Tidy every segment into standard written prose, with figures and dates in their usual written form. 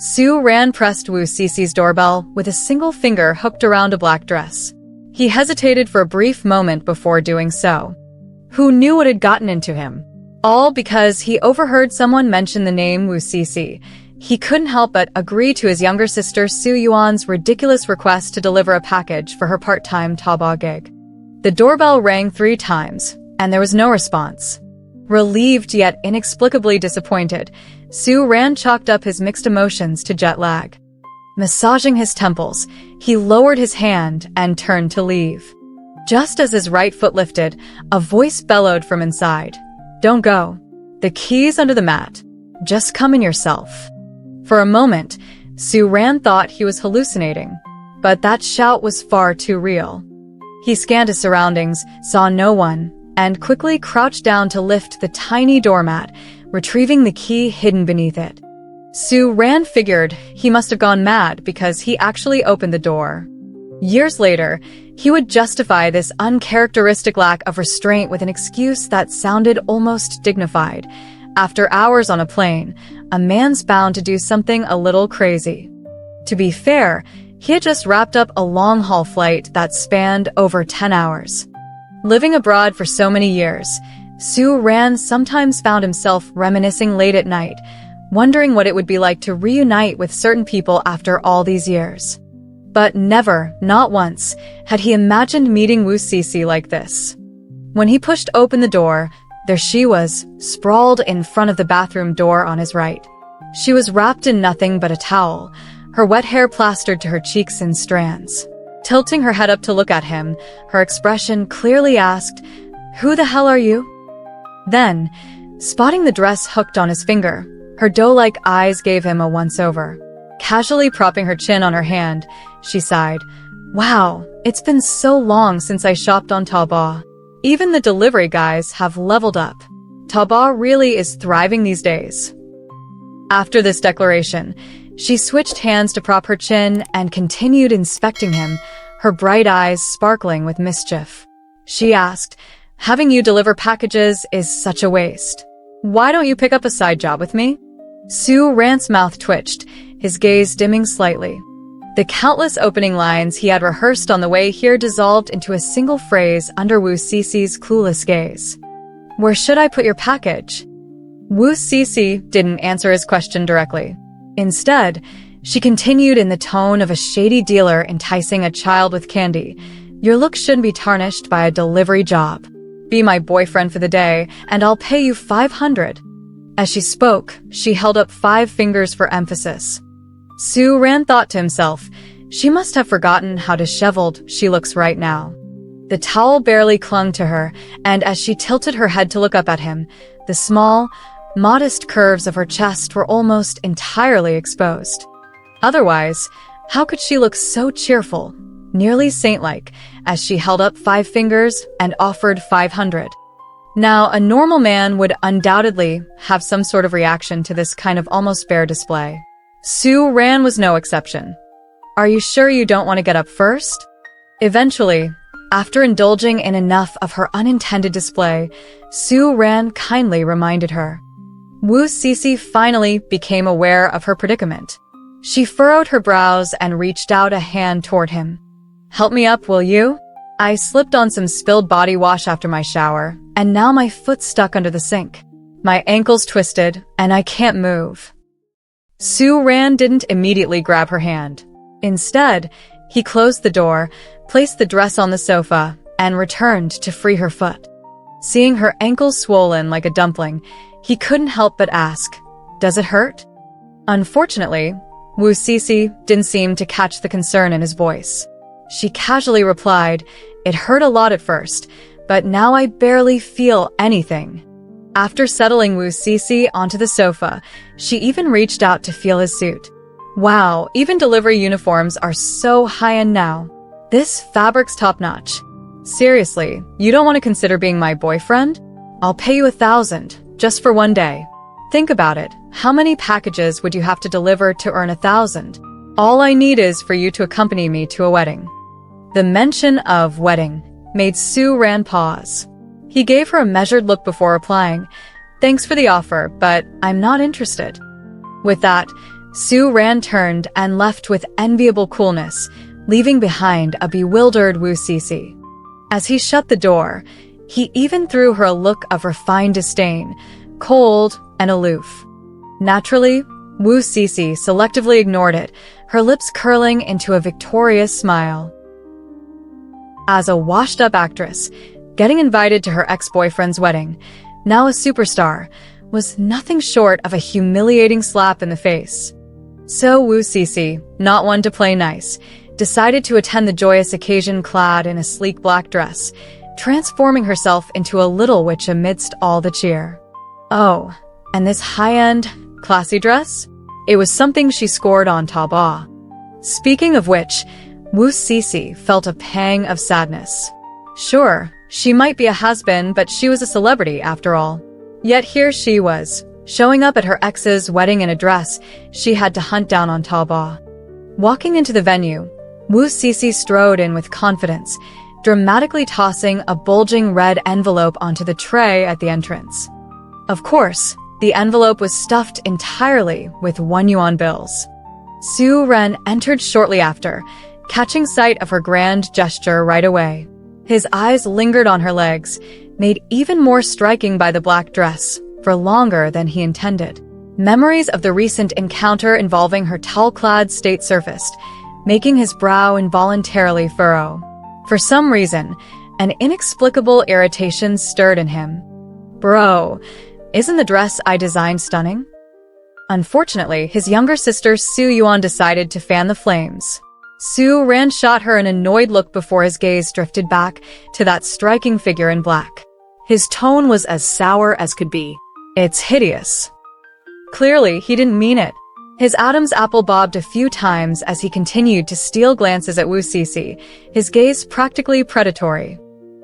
Su Ran pressed Wu Cici's doorbell with a single finger hooked around a black dress. He hesitated for a brief moment before doing so. Who knew what had gotten into him? All because he overheard someone mention the name Wu Cici. He couldn't help but agree to his younger sister Su Yuan's ridiculous request to deliver a package for her part-time Taobao gig. The doorbell rang 3 times, and there was no response. Relieved yet inexplicably disappointed, Su Ran chalked up his mixed emotions to jet lag. Massaging his temples, he lowered his hand and turned to leave. Just as his right foot lifted, a voice bellowed from inside. "Don't go. The key's under the mat. Just come in yourself." For a moment, Su Ran thought he was hallucinating, but that shout was far too real. He scanned his surroundings, saw no one, and quickly crouched down to lift the tiny doormat, retrieving the key hidden beneath it. Su Ran figured he must have gone mad because he actually opened the door. Years later, he would justify this uncharacteristic lack of restraint with an excuse that sounded almost dignified. After hours on a plane, a man's bound to do something a little crazy. To be fair, he had just wrapped up a long-haul flight that spanned over 10 hours. Living abroad for so many years, Su Ran sometimes found himself reminiscing late at night, wondering what it would be like to reunite with certain people after all these years. But never, not once, had he imagined meeting Wu Cici like this. When he pushed open the door, there she was, sprawled in front of the bathroom door on his right. She was wrapped in nothing but a towel, her wet hair plastered to her cheeks in strands. Tilting her head up to look at him, her expression clearly asked, "Who the hell are you?" Then, spotting the dress hooked on his finger, her doe-like eyes gave him a once-over. Casually propping her chin on her hand, she sighed, "Wow, it's been so long since I shopped on Taobao. Even the delivery guys have leveled up. Taobao really is thriving these days." After this declaration, she switched hands to prop her chin and continued inspecting him, her bright eyes sparkling with mischief. She asked, "Having you deliver packages is such a waste. Why don't you pick up a side job with me?" Su Ran's mouth twitched, his gaze dimming slightly. The countless opening lines he had rehearsed on the way here dissolved into a single phrase under Wu Cici's clueless gaze. "Where should I put your package?" Wu Cici didn't answer his question directly. Instead, she continued in the tone of a shady dealer enticing a child with candy. "Your look shouldn't be tarnished by a delivery job. Be my boyfriend for the day, and I'll pay you 500. As she spoke, she held up 5 fingers for emphasis. Su Ran thought to himself, she must have forgotten how disheveled she looks right now. The towel barely clung to her, and as she tilted her head to look up at him, the small, modest curves of her chest were almost entirely exposed. Otherwise, how could she look so cheerful, nearly saint-like, as she held up 5 fingers and offered 500? Now, a normal man would undoubtedly have some sort of reaction to this kind of almost bare display. Su Ran was no exception. "Are you sure you don't want to get up first?" Eventually, after indulging in enough of her unintended display, Su Ran kindly reminded her. Wu Cici finally became aware of her predicament. She furrowed her brows and reached out a hand toward him. "Help me up, will you? I slipped on some spilled body wash after my shower, and now my foot's stuck under the sink. My ankle's twisted, and I can't move." Su Ran didn't immediately grab her hand. Instead, he closed the door, placed the dress on the sofa, and returned to free her foot. Seeing her ankle swollen like a dumpling, he couldn't help but ask, "Does it hurt?" Unfortunately, Wu Cici didn't seem to catch the concern in his voice. She casually replied, "It hurt a lot at first, but now I barely feel anything." After settling Wu Cici onto the sofa, she even reached out to feel his suit. Wow, even delivery uniforms are so high-end now. This fabric's top-notch. Seriously, you don't want to consider being my boyfriend? I'll pay you 1,000, just for one day. Think about it. How many packages would you have to deliver to earn 1,000? All I need is for you to accompany me to a wedding. The mention of wedding made Su Ran pause. He gave her a measured look before replying, "Thanks for the offer, but I'm not interested." With that, Su Ran turned and left with enviable coolness, leaving behind a bewildered Wu Cece. As he shut the door, he even threw her a look of refined disdain, cold and aloof. Naturally, Wu Cece selectively ignored it, her lips curling into a victorious smile. As a washed-up actress, getting invited to her ex-boyfriend's wedding, now a superstar, was nothing short of a humiliating slap in the face. So Wu Cece, not one to play nice, decided to attend the joyous occasion clad in a sleek black dress, transforming herself into a little witch amidst all the cheer. Oh, and this high-end, classy dress? It was something she scored on Taobao. Speaking of which, Wu Cece felt a pang of sadness. Sure, she might be a has-been, but she was a celebrity after all. Yet here she was, showing up at her ex's wedding in a dress she had to hunt down on Taobao. Walking into the venue, Wu Cece strode in with confidence, dramatically tossing a bulging red envelope onto the tray at the entrance. Of course, the envelope was stuffed entirely with 1 yuan bills. Su Ran entered shortly after, catching sight of her grand gesture right away. His eyes lingered on her legs, made even more striking by the black dress, for longer than he intended. Memories of the recent encounter involving her towel-clad state surfaced, making his brow involuntarily furrow. For some reason, an inexplicable irritation stirred in him. Bro, isn't the dress I designed stunning? Unfortunately, his younger sister Su Yuan decided to fan the flames. Su Ran shot her an annoyed look before his gaze drifted back to that striking figure in black. His tone was as sour as could be. It's hideous. Clearly, he didn't mean it. His Adam's apple bobbed a few times as he continued to steal glances at Wu Cece, his gaze practically predatory.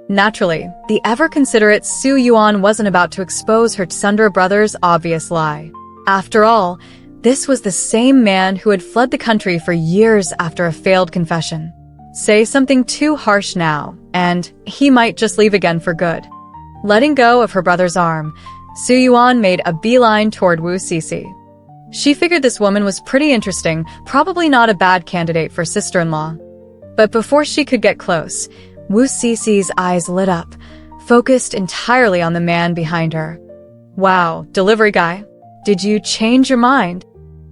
Naturally, the ever-considerate Su Yuan wasn't about to expose her Tsundere brother's obvious lie. After all, this was the same man who had fled the country for years after a failed confession. Say something too harsh now, and he might just leave again for good. Letting go of her brother's arm, Su Yuan made a beeline toward Wu Cece. She figured this woman was pretty interesting, probably not a bad candidate for sister-in-law. But before she could get close, Wu Cece's eyes lit up, focused entirely on the man behind her. Wow, delivery guy, did you change your mind?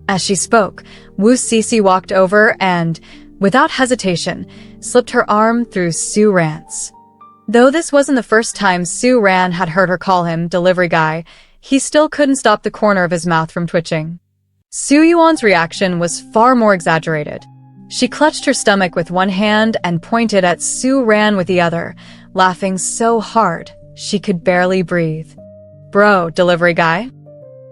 As she spoke, Wu Cece walked over and, without hesitation, slipped her arm through Su Ran's. Though this wasn't the first time Su Ran had heard her call him delivery guy, he still couldn't stop the corner of his mouth from twitching. Su Yuan's reaction was far more exaggerated. She clutched her stomach with one hand and pointed at Su Ran with the other, laughing so hard she could barely breathe. Bro, delivery guy?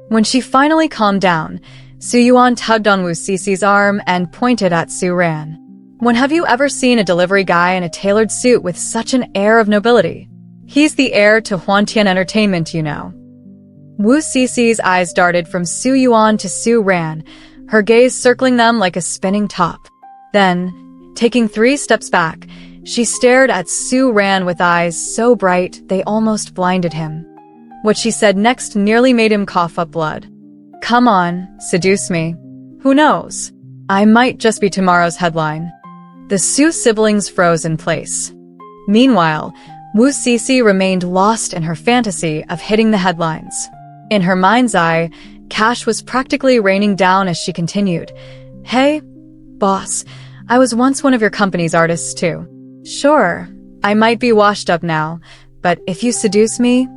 When she finally calmed down, Su Yuan tugged on Wu Cece's arm and pointed at Su Ran. When have you ever seen a delivery guy in a tailored suit with such an air of nobility? He's the heir to Huantian Entertainment, you know. Wu Cece's eyes darted from Su Yuan to Su Ran, her gaze circling them like a spinning top. Then, taking 3 steps back, she stared at Su Ran with eyes so bright they almost blinded him. What she said next nearly made him cough up blood. Come on, seduce me. Who knows? I might just be tomorrow's headline. The Su siblings froze in place. Meanwhile, Wu Cece remained lost in her fantasy of hitting the headlines. In her mind's eye, cash was practically raining down as she continued. Hey, boss, I was once one of your company's artists too. Sure, I might be washed up now, but if you seduce me,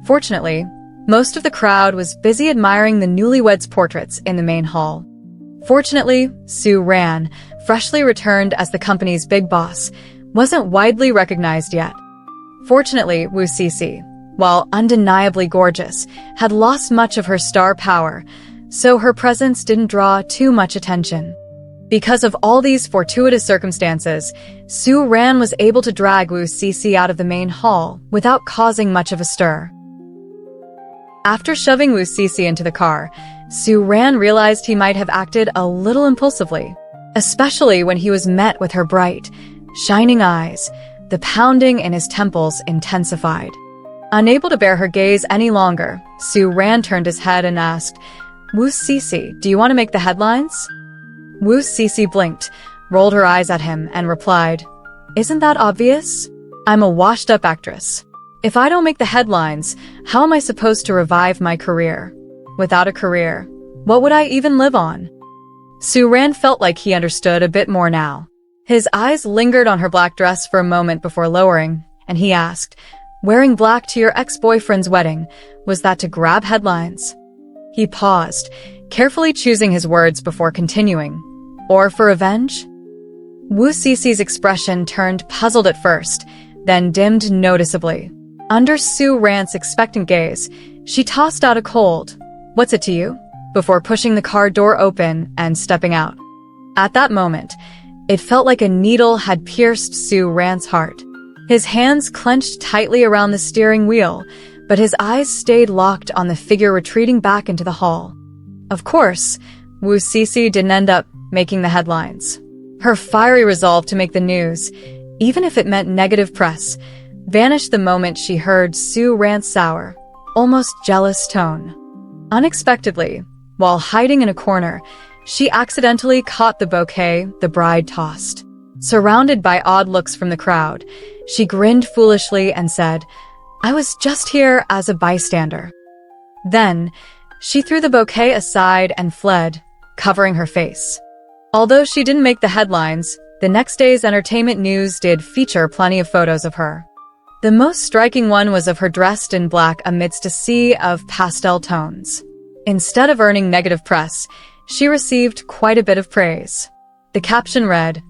Fortunately, most of the crowd was busy admiring the newlyweds' portraits in the main hall. Fortunately, Su Ran, freshly returned as the company's big boss, wasn't widely recognized yet. Fortunately, Wu Cece, while undeniably gorgeous, had lost much of her star power, so her presence didn't draw too much attention. Because of all these fortuitous circumstances, Su Ran was able to drag Wu Cece out of the main hall without causing much of a stir. After shoving Wu Cece into the car, Su Ran realized he might have acted a little impulsively, especially when he was met with her bright, shining eyes. The pounding in his temples intensified. Unable to bear her gaze any longer, Su Ran turned his head and asked, Wu Cece, do you want to make the headlines? Wu Cece blinked, rolled her eyes at him, and replied, Isn't that obvious? I'm a washed-up actress. If I don't make the headlines, how am I supposed to revive my career? Without a career, what would I even live on? Su Ran felt like he understood a bit more now. His eyes lingered on her black dress for a moment before lowering, and he asked, Wearing black to your ex-boyfriend's wedding, was that to grab headlines? He paused, carefully choosing his words before continuing. Or for revenge? Wu Cece's expression turned puzzled at first, then dimmed noticeably. Under Su Ran's expectant gaze, she tossed out a cold, What's it to you? Before pushing the car door open and stepping out. At that moment, it felt like a needle had pierced Su Ran's heart. His hands clenched tightly around the steering wheel, but his eyes stayed locked on the figure retreating back into the hall. Of course, Wu Cece didn't end up making the headlines. Her fiery resolve to make the news, even if it meant negative press, vanished the moment she heard Su Ran's sour, almost jealous tone. Unexpectedly, while hiding in a corner, she accidentally caught the bouquet the bride tossed. Surrounded by odd looks from the crowd, she grinned foolishly and said, I was just here as a bystander. Then, she threw the bouquet aside and fled, covering her face. Although she didn't make the headlines, the next day's entertainment news did feature plenty of photos of her. The most striking one was of her dressed in black amidst a sea of pastel tones. Instead of earning negative press, she received quite a bit of praise. The caption read,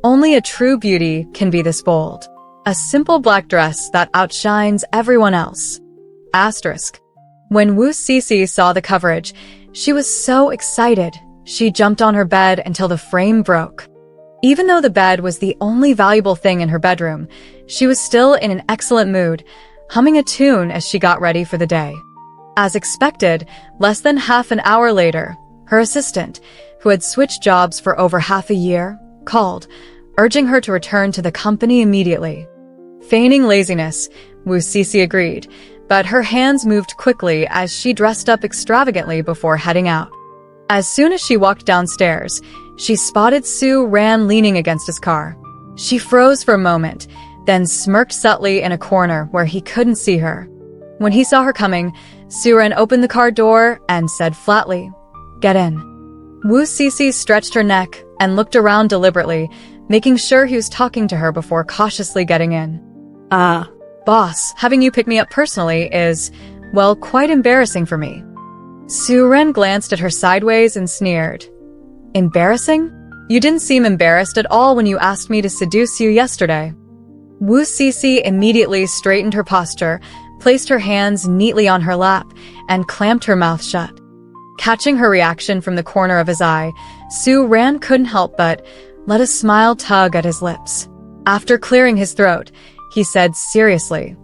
Only a true beauty can be this bold. A simple black dress that outshines everyone else. When Wu Cece saw the coverage, she was so excited, she jumped on her bed until the frame broke. Even though the bed was the only valuable thing in her bedroom, she was still in an excellent mood, humming a tune as she got ready for the day. As expected, less than half an hour later, her assistant, who had switched jobs for over half a year, called, urging her to return to the company immediately. Feigning laziness, Wu Cece agreed, but her hands moved quickly as she dressed up extravagantly before heading out. As soon as she walked downstairs, she spotted Su Ran leaning against his car. She froze for a moment, then smirked subtly in a corner where he couldn't see her. When he saw her coming, Su Ran opened the car door and said flatly, Get in. Wu Cece stretched her neck and looked around deliberately, making sure he was talking to her before cautiously getting in. Boss, having you pick me up personally is, well, quite embarrassing for me. Su Ran glanced at her sideways and sneered. Embarrassing? You didn't seem embarrassed at all when you asked me to seduce you yesterday. Wu Cece immediately straightened her posture, placed her hands neatly on her lap, and clamped her mouth shut. Catching her reaction from the corner of his eye, Su Ran couldn't help but let a smile tug at his lips. After clearing his throat, he said seriously,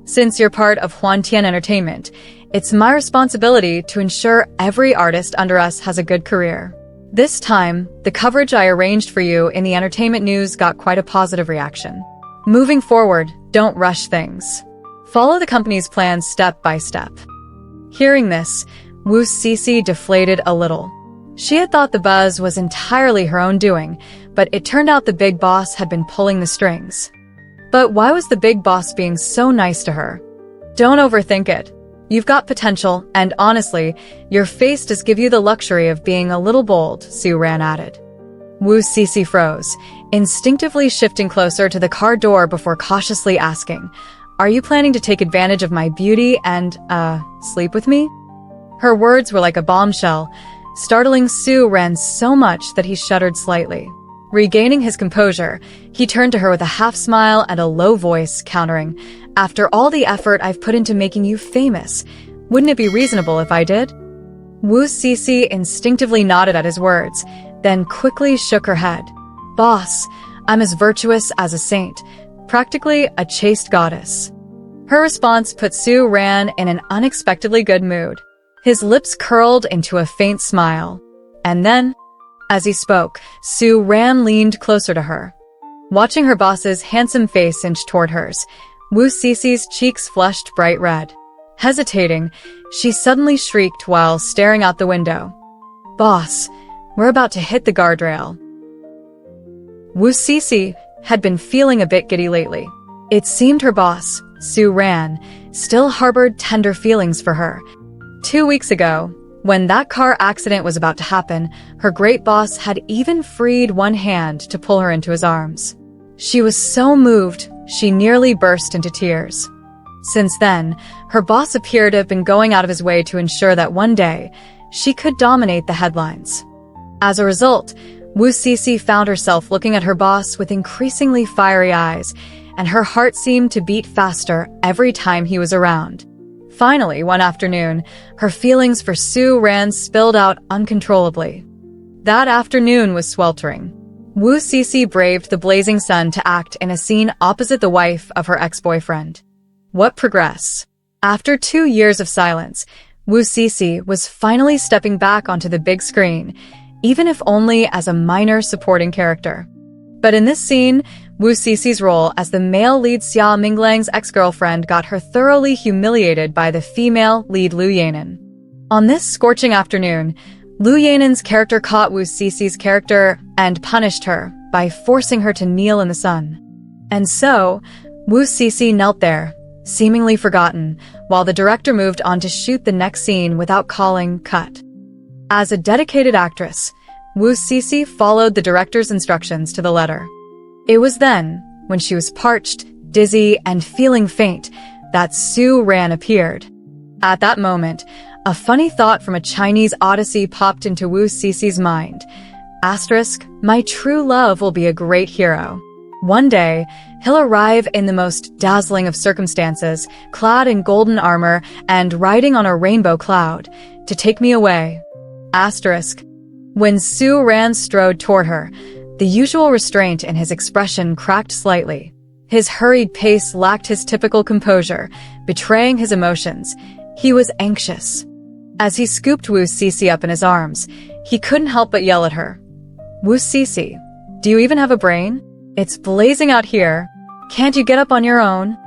Since you're part of Huantian Entertainment, it's my responsibility to ensure every artist under us has a good career. This time, the coverage I arranged for you in the entertainment news got quite a positive reaction. Moving forward, don't rush things. Follow the company's plans step by step. Hearing this, Wu Cece deflated a little. She had thought the buzz was entirely her own doing, but it turned out the big boss had been pulling the strings. But why was the big boss being so nice to her? Don't overthink it. You've got potential, and honestly, your face does give you the luxury of being a little bold, Su Ran added. Wu Cece froze, instinctively shifting closer to the car door before cautiously asking, Are you planning to take advantage of my beauty and, sleep with me? Her words were like a bombshell, startling Su Ran so much that he shuddered slightly. Regaining his composure, he turned to her with a half-smile and a low voice, countering, After all the effort I've put into making you famous, wouldn't it be reasonable if I did? Wu Cece instinctively nodded at his words, then quickly shook her head. Boss, I'm as virtuous as a saint, practically a chaste goddess. Her response put Su Ran in an unexpectedly good mood. His lips curled into a faint smile. And then, as he spoke, Su Ran leaned closer to her. Watching her boss's handsome face inch toward hers, Wu Cece's cheeks flushed bright red. Hesitating, she suddenly shrieked while staring out the window. "Boss, we're about to hit the guardrail." Wu Cece had been feeling a bit giddy lately. It seemed her boss, Su Ran, still harbored tender feelings for her. 2 weeks ago, when that car accident was about to happen, her great boss had even freed one hand to pull her into his arms. She was so moved, she nearly burst into tears. Since then, her boss appeared to have been going out of his way to ensure that one day, she could dominate the headlines. As a result, Wu Cece found herself looking at her boss with increasingly fiery eyes, and her heart seemed to beat faster every time he was around. Finally, one afternoon, her feelings for Su Ran spilled out uncontrollably. That afternoon was sweltering. Wu Cece braved the blazing sun to act in a scene opposite the wife of her ex-boyfriend. What progress? After 2 years of silence, Wu Cece was finally stepping back onto the big screen, even if only as a minor supporting character. But in this scene, Wu Cece's role as the male lead Xia Minglang's ex-girlfriend got her thoroughly humiliated by the female lead Liu Yanan. On this scorching afternoon, Liu Yanan's character caught Wu Cece's character and punished her by forcing her to kneel in the sun. And so, Wu Cece knelt there, seemingly forgotten, while the director moved on to shoot the next scene without calling cut. As a dedicated actress, Wu Cece followed the director's instructions to the letter. It was then, when she was parched, dizzy, and feeling faint, that Su Ran appeared. At that moment, a funny thought from a Chinese odyssey popped into Wu Cece's mind. Asterisk, my true love will be a great hero. One day, he'll arrive in the most dazzling of circumstances, clad in golden armor and riding on a rainbow cloud, to take me away. Asterisk. When Su Ran strode toward her, the usual restraint in his expression cracked slightly. His hurried pace lacked his typical composure, betraying his emotions. He was anxious. As he scooped Wu Cece up in his arms, he couldn't help but yell at her. "Wu Cece, do you even have a brain? It's blazing out here. Can't you get up on your own?"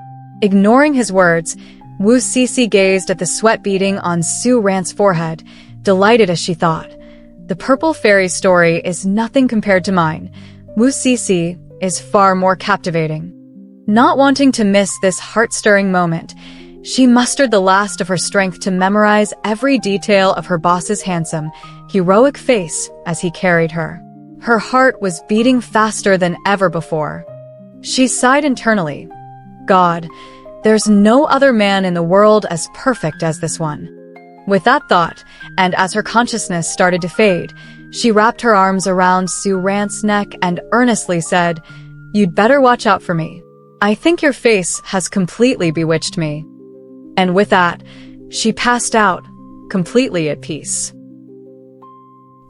Ignoring his words, Wu Cece gazed at the sweat beading on Su Ran's forehead, delighted as she thought. The purple fairy story is nothing compared to mine. Wu Cece is far more captivating. Not wanting to miss this heart-stirring moment, she mustered the last of her strength to memorize every detail of her boss's handsome, heroic face as he carried her. Her heart was beating faster than ever before. She sighed internally. God, there's no other man in the world as perfect as this one. With that thought, and as her consciousness started to fade, she wrapped her arms around Su Ran's neck and earnestly said, "You'd better watch out for me. I think your face has completely bewitched me." And with that, she passed out, completely at peace.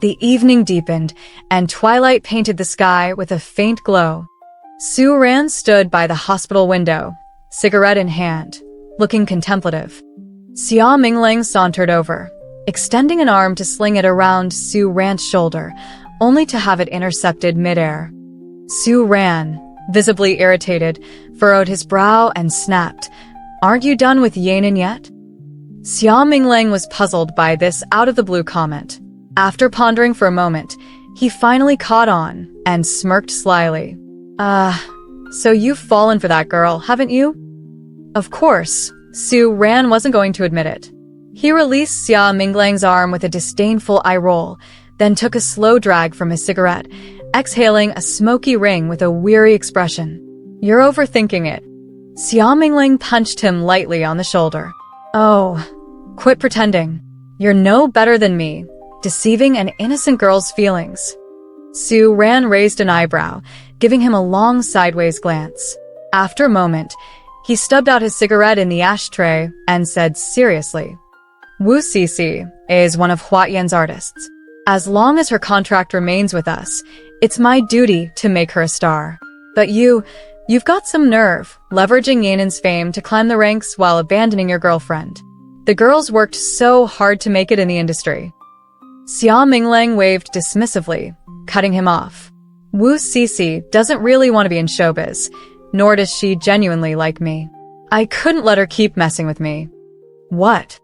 The evening deepened, and twilight painted the sky with a faint glow. Su Ran stood by the hospital window, cigarette in hand, looking contemplative. Xia Minglang sauntered over, extending an arm to sling it around Su Ran's shoulder, only to have it intercepted midair. Su Ran, visibly irritated, furrowed his brow and snapped, "Aren't you done with Yanan yet?" Xia Minglang was puzzled by this out-of-the-blue comment. After pondering for a moment, he finally caught on and smirked slyly. So you've fallen for that girl, haven't you?" Of course, Su Ran wasn't going to admit it. He released Xia Minglang's arm with a disdainful eye roll, then took a slow drag from his cigarette, exhaling a smoky ring with a weary expression. "You're overthinking it." Xia Minglang punched him lightly on the shoulder. "Oh, quit pretending. You're no better than me, deceiving an innocent girl's feelings." Su Ran raised an eyebrow, giving him a long sideways glance. After a moment, he stubbed out his cigarette in the ashtray and said seriously, "Wu Cece is one of Huatian's artists. As long as her contract remains with us, it's my duty to make her a star. But you've got some nerve, leveraging Yanan's fame to climb the ranks while abandoning your girlfriend. The girls worked so hard to make it in the industry." Xia Minglang waved dismissively, cutting him off. "Wu Cece doesn't really want to be in showbiz, nor does she genuinely like me. I couldn't let her keep messing with me." What?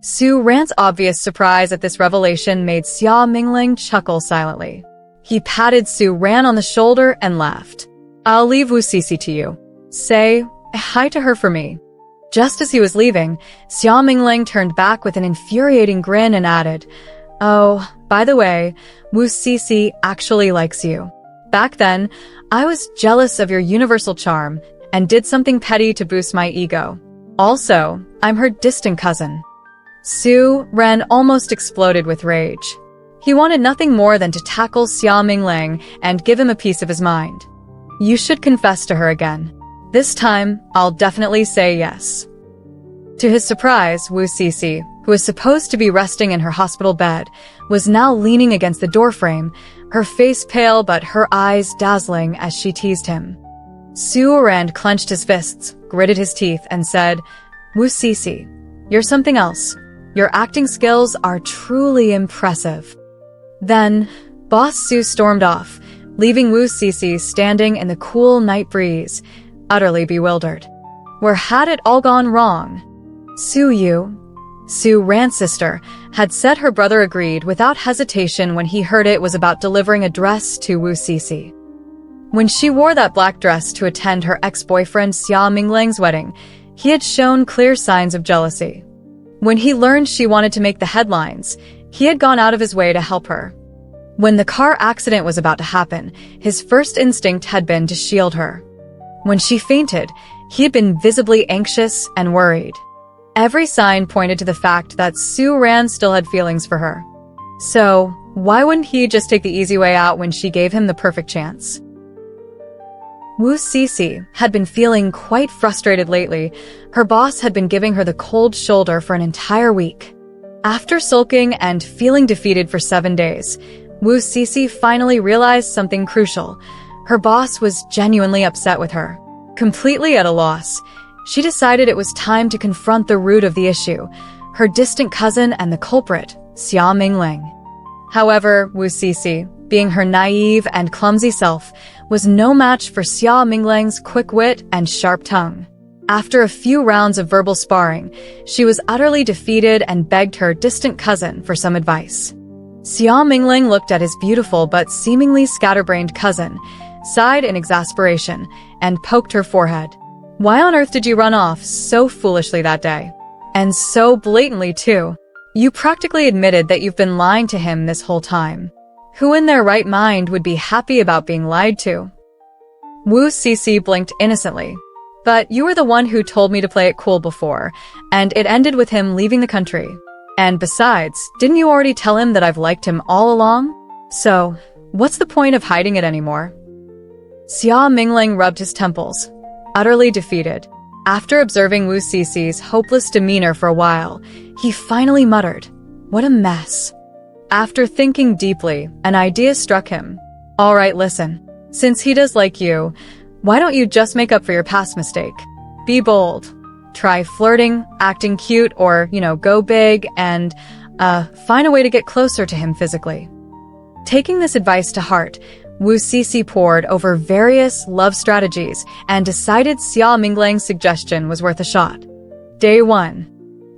Su Ran's obvious surprise at this revelation made Xia Mingling chuckle silently. He patted Su Ran on the shoulder and laughed. I'll leave Wu Sisi to you. Say hi to her for me. Just as he was leaving, Xia Mingling turned back with an infuriating grin and added, Oh, by the way, Wu Sisi actually likes you. Back then, I was jealous of your universal charm and did something petty to boost my ego. Also, I'm her distant cousin. Su Ran almost exploded with rage. He wanted nothing more than to tackle Xia Mingling and give him a piece of his mind. You should confess to her again. This time, I'll definitely say yes. To his surprise, Wu Sisi, who was supposed to be resting in her hospital bed, was now leaning against the doorframe, her face pale but her eyes dazzling as she teased him. Su Ran clenched his fists, gritted his teeth, and said, Wu Sisi, you're something else. Your acting skills are truly impressive. Then, Boss Su stormed off, leaving Wu Sisi standing in the cool night breeze, utterly bewildered. Where had it all gone wrong? Su Ran's sister, had said her brother agreed without hesitation when he heard it was about delivering a dress to Wu Sisi. When she wore that black dress to attend her ex-boyfriend Xia Mingling's wedding, he had shown clear signs of jealousy. When he learned she wanted to make the headlines, he had gone out of his way to help her. When the car accident was about to happen, his first instinct had been to shield her. When she fainted, he had been visibly anxious and worried. Every sign pointed to the fact that Su Ran still had feelings for her. So, why wouldn't he just take the easy way out when she gave him the perfect chance? Wu Sisi had been feeling quite frustrated lately. Her boss had been giving her the cold shoulder for an entire week. After sulking and feeling defeated for 7 days, Wu Sisi finally realized something crucial. Her boss was genuinely upset with her. Completely at a loss, she decided it was time to confront the root of the issue, her distant cousin and the culprit, Xia Mingling. However, Wu Sisi, being her naive and clumsy self, was no match for Xia Mingling's quick wit and sharp tongue. After a few rounds of verbal sparring, she was utterly defeated and begged her distant cousin for some advice. Xia Mingling looked at his beautiful but seemingly scatterbrained cousin, sighed in exasperation, and poked her forehead. Why on earth did you run off so foolishly that day? And so blatantly, too. You practically admitted that you've been lying to him this whole time. Who in their right mind would be happy about being lied to? Wu Sisi blinked innocently. But you were the one who told me to play it cool before, and it ended with him leaving the country. And besides, didn't you already tell him that I've liked him all along? So, what's the point of hiding it anymore? Xia Mingling rubbed his temples, utterly defeated. After observing Wu Sisi's hopeless demeanor for a while, he finally muttered, What a mess. After thinking deeply, an idea struck him. All right, listen. Since he does like you, why don't you just make up for your past mistake? Be bold. Try flirting, acting cute, or, go big and, find a way to get closer to him physically. Taking this advice to heart, Wu Sisi pored over various love strategies and decided Xia Mingling's suggestion was worth a shot. Day 1.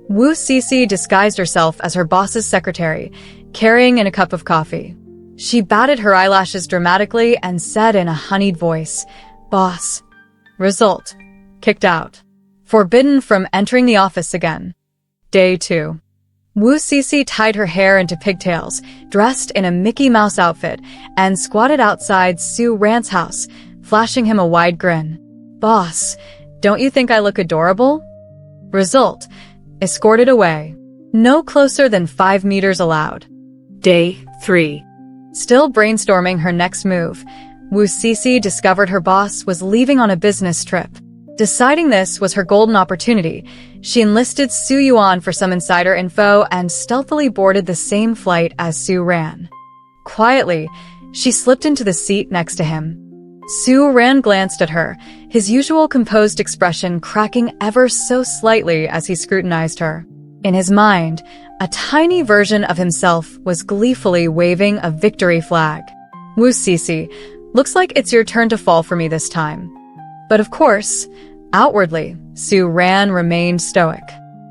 Wu Sisi disguised herself as her boss's secretary, carrying in a cup of coffee. She batted her eyelashes dramatically and said in a honeyed voice, Boss. Result. Kicked out. Forbidden from entering the office again. Day 2. Wu Sisi tied her hair into pigtails, dressed in a Mickey Mouse outfit, and squatted outside Su Ran's house, flashing him a wide grin. Boss, don't you think I look adorable? Result. Escorted away. No closer than 5 meters allowed. Day 3. Still brainstorming her next move, Wu Sisi discovered her boss was leaving on a business trip. Deciding this was her golden opportunity, she enlisted Su Yuan for some insider info and stealthily boarded the same flight as Su Ran. Quietly, she slipped into the seat next to him. Su Ran glanced at her, his usual composed expression cracking ever so slightly as he scrutinized her. In his mind, a tiny version of himself was gleefully waving a victory flag. Wu Sisi, looks like it's your turn to fall for me this time. But of course, outwardly, Su Ran remained stoic.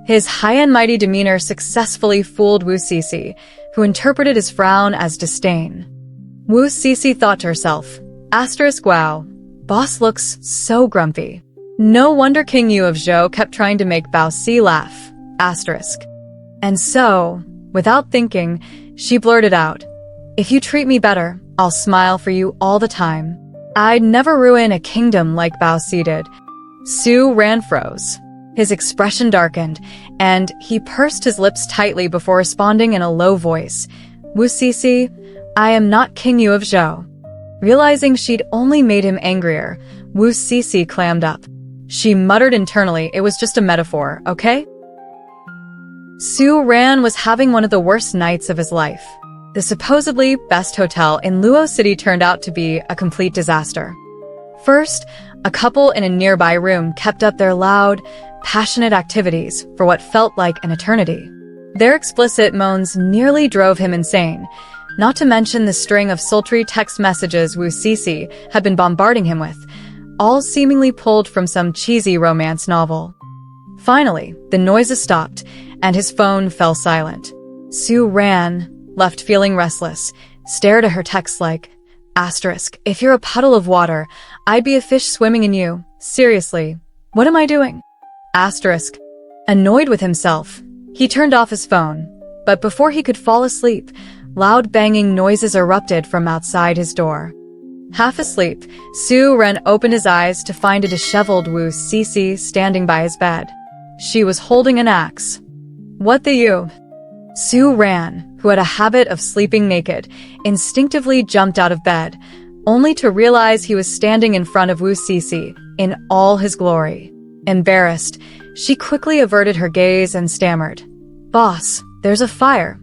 His high and mighty demeanor successfully fooled Wu Cece, who interpreted his frown as disdain. Wu Cece thought to herself, wow, boss looks so grumpy. No wonder King Yu of Zhou kept trying to make Bao Si laugh, And so, without thinking, she blurted out, if you treat me better, I'll smile for you all the time. I'd never ruin a kingdom like Bao Si did. Su Ran froze. His expression darkened, and he pursed his lips tightly before responding in a low voice. Wu Cece, I am not King Yu of Zhou. Realizing she'd only made him angrier, Wu Cece clammed up. She muttered internally it was just a metaphor, okay? Su Ran was having one of the worst nights of his life. The supposedly best hotel in Luo City turned out to be a complete disaster. First, a couple in a nearby room kept up their loud, passionate activities for what felt like an eternity. Their explicit moans nearly drove him insane, not to mention the string of sultry text messages Wu Cece had been bombarding him with, all seemingly pulled from some cheesy romance novel. Finally, the noises stopped, and his phone fell silent. Su Ran, left feeling restless, stared at her text like, if you're a puddle of water, I'd be a fish swimming in you. Seriously, what am I doing? Annoyed with himself, he turned off his phone, but before he could fall asleep, loud banging noises erupted from outside his door. Half asleep, Su Ran opened his eyes to find a disheveled Wu Cece standing by his bed. She was holding an axe. What the you? Su Ran, who had a habit of sleeping naked, instinctively jumped out of bed, only to realize he was standing in front of Wu Cece in all his glory. Embarrassed, she quickly averted her gaze and stammered, Boss, there's a fire.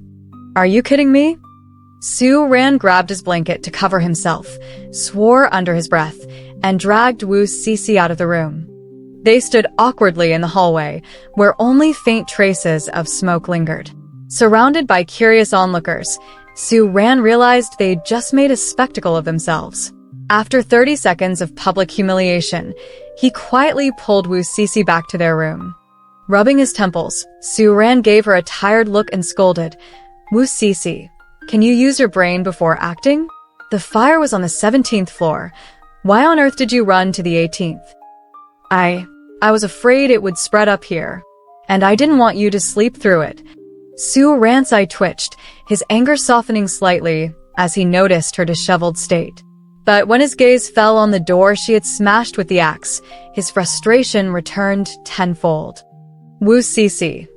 Are you kidding me? Su Ran grabbed his blanket to cover himself, swore under his breath, and dragged Wu Cece out of the room. They stood awkwardly in the hallway, where only faint traces of smoke lingered. Surrounded by curious onlookers, Su Ran realized they'd just made a spectacle of themselves. After 30 seconds of public humiliation, he quietly pulled Wu Cece back to their room. Rubbing his temples, Su Ran gave her a tired look and scolded, Wu Cece, can you use your brain before acting? The fire was on the 17th floor. Why on earth did you run to the 18th? I was afraid it would spread up here, and I didn't want you to sleep through it. Su Ran's eye twitched, his anger softening slightly as he noticed her disheveled state. But when his gaze fell on the door she had smashed with the axe, his frustration returned tenfold. Wu Cece,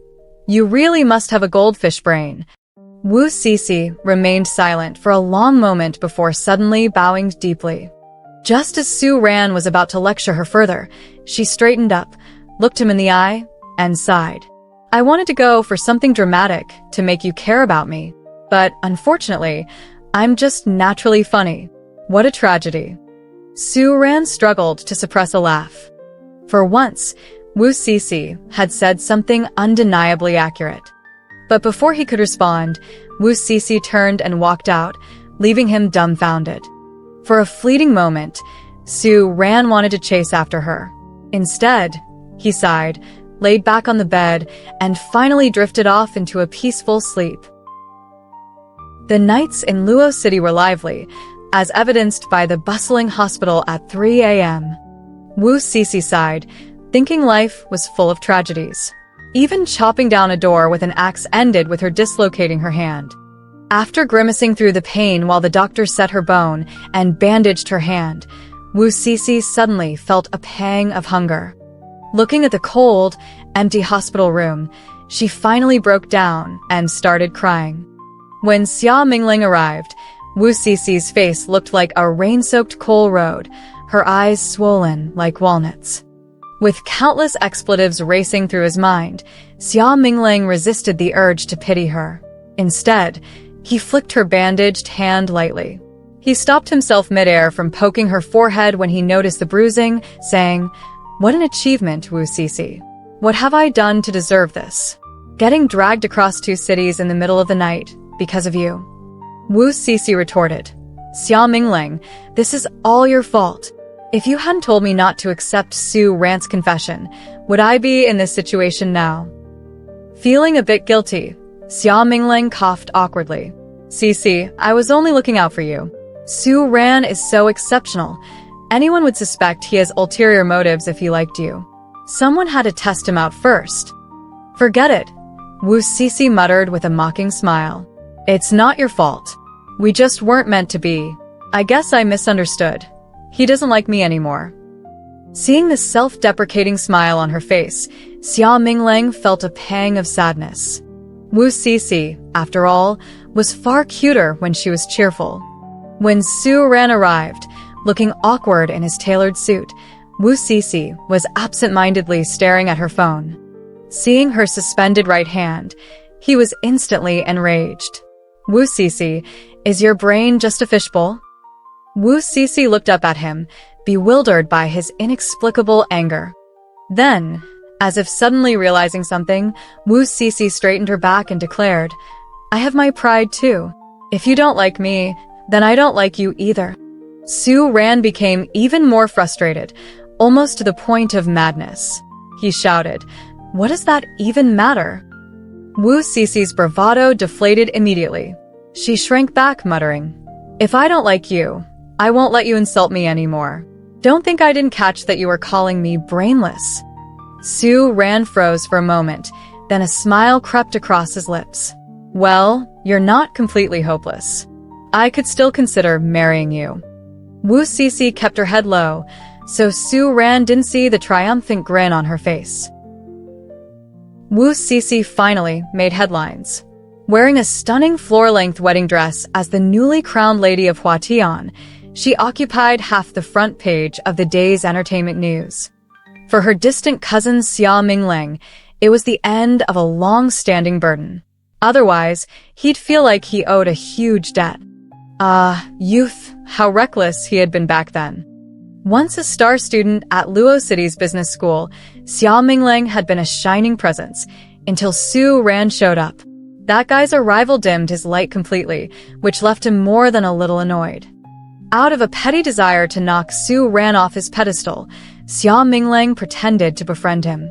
you really must have a goldfish brain. Wu Cece remained silent for a long moment before suddenly bowing deeply. Just as Su Ran was about to lecture her further, she straightened up, looked him in the eye, and sighed. I wanted to go for something dramatic to make you care about me, but unfortunately, I'm just naturally funny. What a tragedy. Su Ran struggled to suppress a laugh. For once, Wu Cece had said something undeniably accurate. But before he could respond, Wu Cece turned and walked out, leaving him dumbfounded. For a fleeting moment, Su Ran wanted to chase after her. Instead, he sighed, laid back on the bed, and finally drifted off into a peaceful sleep. The nights in Luo City were lively, as evidenced by the bustling hospital at 3 a.m. Wu Cece sighed, thinking life was full of tragedies. Even chopping down a door with an axe ended with her dislocating her hand. After grimacing through the pain while the doctor set her bone and bandaged her hand, Wu Cece suddenly felt a pang of hunger. Looking at the cold, empty hospital room, she finally broke down and started crying. When Xia Mingling arrived, Wu Cece's face looked like a rain-soaked coal road, her eyes swollen like walnuts. With countless expletives racing through his mind, Xia Mingling resisted the urge to pity her. Instead, he flicked her bandaged hand lightly. He stopped himself midair from poking her forehead when he noticed the bruising, saying, What an achievement, Wu Cece. What have I done to deserve this? Getting dragged across 2 cities in the middle of the night, because of you. Wu Cece retorted, Xia Mingling, this is all your fault. If you hadn't told me not to accept Su Ran's confession, would I be in this situation now? Feeling a bit guilty, Xia Mingling coughed awkwardly. Cece, I was only looking out for you. Su Ran is so exceptional. Anyone would suspect he has ulterior motives if he liked you. Someone had to test him out first. Forget it, Wu Cece muttered with a mocking smile. It's not your fault. We just weren't meant to be. I guess I misunderstood. He doesn't like me anymore. Seeing the self-deprecating smile on her face, Xia Mingling felt a pang of sadness. Wu Cece, after all, was far cuter when she was cheerful. When Su Ran arrived, looking awkward in his tailored suit, Wu Cece was absent-mindedly staring at her phone. Seeing her suspended right hand, he was instantly enraged. Wu Cece, is your brain just a fishbowl? Wu Cece looked up at him, bewildered by his inexplicable anger. Then, as if suddenly realizing something, Wu Cece straightened her back and declared, I have my pride too. If you don't like me, then I don't like you either. Su Ran became even more frustrated, almost to the point of madness. He shouted, what does that even matter? Wu Cece's bravado deflated immediately. She shrank back, muttering, if I don't like you, I won't let you insult me anymore. Don't think I didn't catch that you were calling me brainless. Su Ran froze for a moment, then a smile crept across his lips. Well, you're not completely hopeless. I could still consider marrying you. Wu Cece kept her head low, so Su Ran didn't see the triumphant grin on her face. Wu Cece finally made headlines. Wearing a stunning floor-length wedding dress as the newly crowned lady of Huatian, she occupied half the front page of the day's entertainment news. For her distant cousin Xia Mingling, it was the end of a long-standing burden. Otherwise, he'd feel like he owed a huge debt. Youth, how reckless he had been back then. Once a star student at Luo City's business school, Xia Mingling had been a shining presence, until Su Ran showed up. That guy's arrival dimmed his light completely, which left him more than a little annoyed. Out of a petty desire to knock Su Ran off his pedestal, Xia Mingling pretended to befriend him.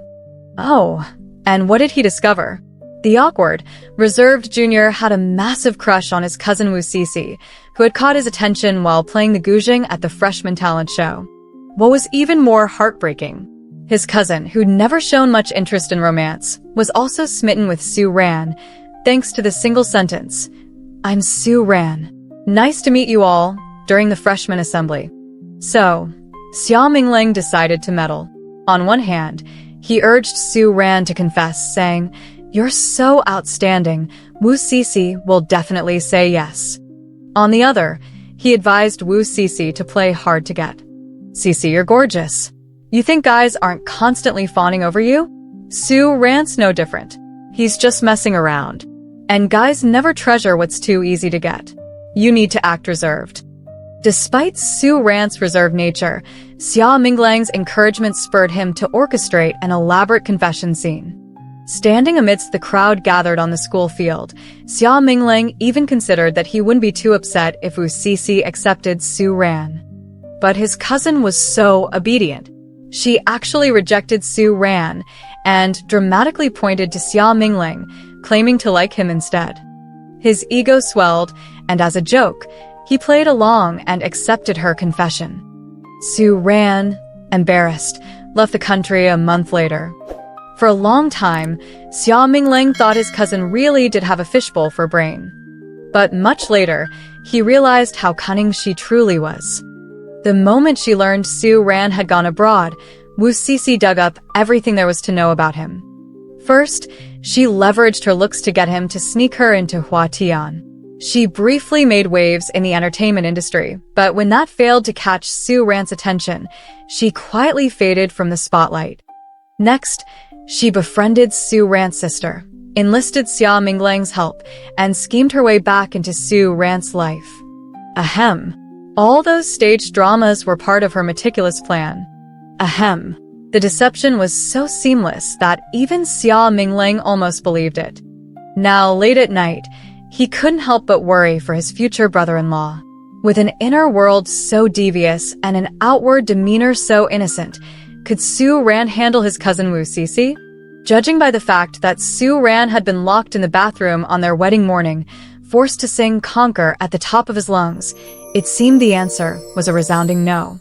Oh, and what did he discover? The awkward, reserved junior had a massive crush on his cousin Wu Cece, who had caught his attention while playing the guzheng at the freshman talent show. What was even more heartbreaking, his cousin, who'd never shown much interest in romance, was also smitten with Su Ran, thanks to the single sentence, I'm Su Ran. Nice to meet you all, during the freshman assembly. So, Xia Mingling decided to meddle. On one hand, he urged Su Ran to confess, saying, you're so outstanding, Wu Cece will definitely say yes. On the other, he advised Wu Cece to play hard to get. Cece, you're gorgeous. You think guys aren't constantly fawning over you? Su Ran's no different. He's just messing around. And guys never treasure what's too easy to get. You need to act reserved. Despite Su Ran's reserved nature, Xia Mingling's encouragement spurred him to orchestrate an elaborate confession scene. Standing amidst the crowd gathered on the school field, Xia Mingling even considered that he wouldn't be too upset if Wu Cece accepted Su Ran. But his cousin was so obedient. She actually rejected Su Ran and dramatically pointed to Xia Mingling, claiming to like him instead. His ego swelled, and as a joke, he played along and accepted her confession. Su Ran, embarrassed, left the country a month later. For a long time, Xia Mingling thought his cousin really did have a fishbowl for a brain. But much later, he realized how cunning she truly was. The moment she learned Su Ran had gone abroad, Wu Cece dug up everything there was to know about him. First, she leveraged her looks to get him to sneak her into Huatian. She briefly made waves in the entertainment industry, but when that failed to catch Su Ran's attention, she quietly faded from the spotlight. Next, she befriended Su Ran's sister, enlisted Xia Mingling's help, and schemed her way back into Su Ran's life. Ahem. All those staged dramas were part of her meticulous plan. Ahem. The deception was so seamless that even Xia Mingling almost believed it. Now, late at night, he couldn't help but worry for his future brother-in-law. With an inner world so devious and an outward demeanor so innocent, could Su Ran handle his cousin Wu Cece? Judging by the fact that Sue Ran had been locked in the bathroom on their wedding morning, forced to sing Conquer at the top of his lungs, it seemed the answer was a resounding no.